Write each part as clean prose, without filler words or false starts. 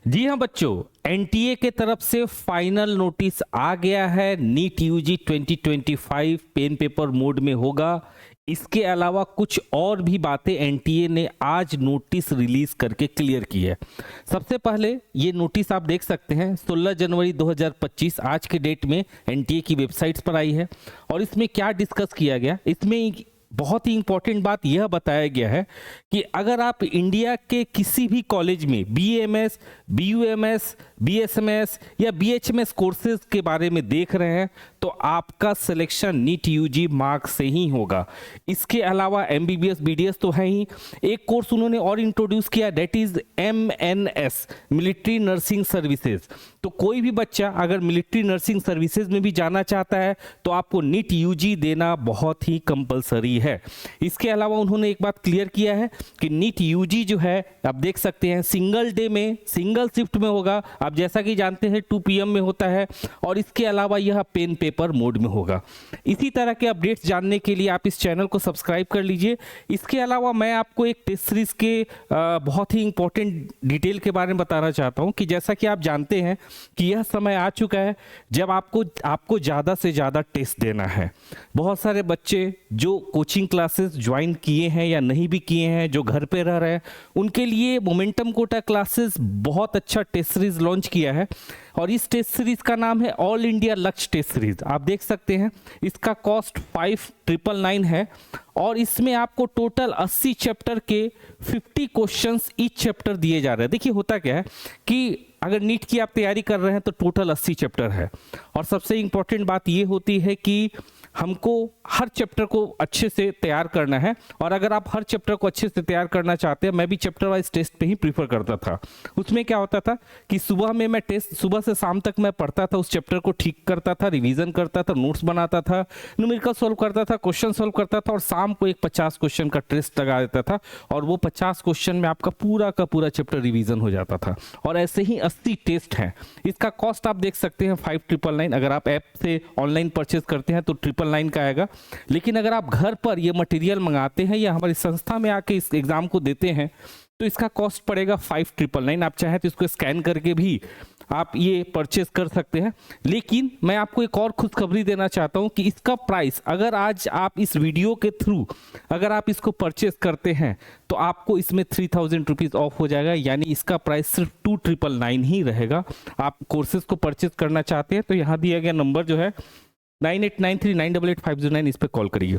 जी हाँ बच्चों, एनटीए के तरफ से फाइनल नोटिस आ गया है। NEET UG 2025 pen paper mode में होगा। इसके अलावा कुछ और भी बातें एनटीए ने आज नोटिस रिलीज करके क्लियर की है। सबसे पहले ये नोटिस आप देख सकते हैं 16 जनवरी 2025 आज के डेट में एनटीए की वेबसाइट्स पर आई है। और इसमें क्या डिस्कस किया गया, इसमें बहुत ही इंपॉर्टेंट बात यह बताया गया है कि अगर आप इंडिया के किसी भी कॉलेज में बीएमएस, बीयूएमएस, बीएसएमएस या बीएचएमएस कोर्सेज के बारे में देख रहे हैं तो आपका सिलेक्शन नीट यूजी मार्क्स से ही होगा। इसके अलावा एमबीबीएस, बीडीएस तो है ही। एक कोर्स उन्होंने और इंट्रोड्यूस किया, that is MNS, military nursing services. तो कोई भी बच्चा अगर मिलिट्री नर्सिंग सर्विसेज में भी जाना चाहता है तो आपको नीट यूजी देना बहुत ही कंपलसरी है। इसके अलावा उन्होंने एक बात क्लियर किया है कि नीट यूजी जो है आप देख सकते हैं सिंगल डे में, सिंगल शिफ्ट में होगा। आप जैसा कि जानते हैं 2 PM में होता है। और इसके अलावा यह पेन पेपर मोड में होगा। इसी तरह के अपडेट्स जानने के लिए आप इस चैनल को सब्सक्राइब कर लीजिए। इसके अलावा मैं आपको एक टेस्ट सीरीज के बहुत ही इंपॉर्टेंट डिटेल के बारे में बताना चाहता हूं कि जैसा कि आप जानते हैं कि यह समय आ चुका है जब आपको ज़्यादा से ज़्यादा टेस्ट देना है। बहुत सारे बच्चे जो कोचिंग क्लासेस ज्वाइन किए हैं या नहीं भी किए हैं, जो घर पे रह रहे हैं, उनके लिए मोमेंटम कोटा क्लासेस बहुत अच्छा टेस्ट सीरीज लॉन्च किया है। और इस टेस्ट सीरीज का नाम है ऑल इंडिया लक्ष्य टेस्ट सीरीज। आप देख सकते हैं इसका कॉस्ट 5999 है। और इसमें आपको टोटल 80 चैप्टर के 50 क्वेश्चंस ईच चैप्टर दिए जा रहे हैं। देखिए होता क्या है कि अगर नीट की आप तैयारी कर रहे हैं तो टोटल 80 चैप्टर है। और सबसे इंपॉर्टेंट बात ये होती है कि हमको हर चैप्टर को अच्छे से तैयार करना है। और अगर आप हर चैप्टर को अच्छे से तैयार करना चाहते हैं, मैं भी चैप्टर वाइज टेस्ट पे ही प्रीफर करता था। उसमें क्या होता था कि सुबह में मैं टेस्ट, सुबह से शाम तक मैं पढ़ता था, उस चैप्टर को ठीक करता था, रिवीजन करता था, नोट्स बनाता था, न्यूमेरिकल सॉल्व करता था, क्वेश्चन सॉल्व करता था और शाम को एक 50 क्वेश्चन का टेस्ट लगा देता था। और वो 50 क्वेश्चन में आपका पूरा का पूरा चैप्टर रिवीजन हो जाता था। और ऐसे ही 80 टेस्ट हैं। इसका कॉस्ट आप देख सकते हैं 5999। अगर आप ऐप से ऑनलाइन परचेज करते हैं तो 999 का आएगा। लेकिन अगर आप घर पर ये मटेरियल मंगाते हैं या हमारी संस्था में आके इस एग्जाम को देते हैं तो इसका कॉस्ट पड़ेगा 5999। आप चाहें तो इसको स्कैन करके भी आप ये परचेस कर सकते हैं। लेकिन मैं आपको एक और खुशखबरी देना चाहता हूं कि इसका प्राइस, अगर आज आप इस वीडियो के थ्रू अगर आप इसको परचेस करते हैं तो आपको इसमें 3000 रुपीज़ ऑफ हो जाएगा। यानी इसका प्राइस सिर्फ 2999 ही रहेगा। आप कोर्सेज को परचेस करना चाहते हैं तो यहाँ दिया गया नंबर जो है 9893988509, इस पर कॉल करिए।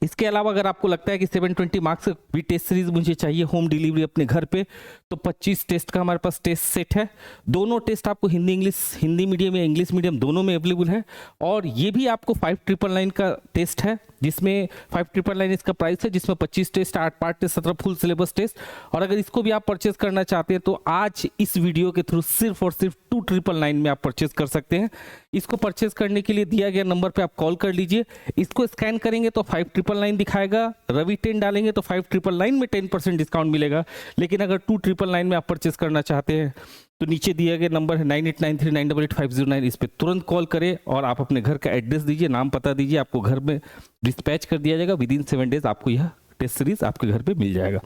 इसके अलावा अगर आपको लगता है कि 720 मार्क्स भी टेस्ट सीरीज मुझे चाहिए होम डिलीवरी अपने घर पे, तो 25 टेस्ट का हमारे पास टेस्ट सेट है। दोनों टेस्ट आपको हिंदी इंग्लिश, हिंदी मीडियम या इंग्लिश मीडियम दोनों में अवेलेबल है। और ये भी आपको 5999 का टेस्ट है, जिसमें 5999 इसका प्राइस है, जिसमें 25 test, 8 part test, 17 full syllabus test. और अगर इसको भी आप परचेज करना चाहते हैं तो आज इस वीडियो के थ्रू सिर्फ और सिर्फ 2999 में आप परचेज कर सकते हैं। इसको परचेज करने के लिए दिया गया नंबर पे आप कॉल कर लीजिए। इसको स्कैन करेंगे तो 5999 दिखाएगा, रवि 10 डालेंगे तो 5999 में 10% डिस्काउंट मिलेगा। लेकिन अगर 2999 में आप परचेज करना चाहते हैं तो नीचे दिया गया नंबर है 9893988509, इस पर तुरंत कॉल करें और आप अपने घर का एड्रेस दीजिए, नाम पता दीजिए, आपको घर में डिस्पैच कर दिया जाएगा। विदिन 7 डेज आपको यह टेस्ट सीरीज आपके घर पे मिल जाएगा।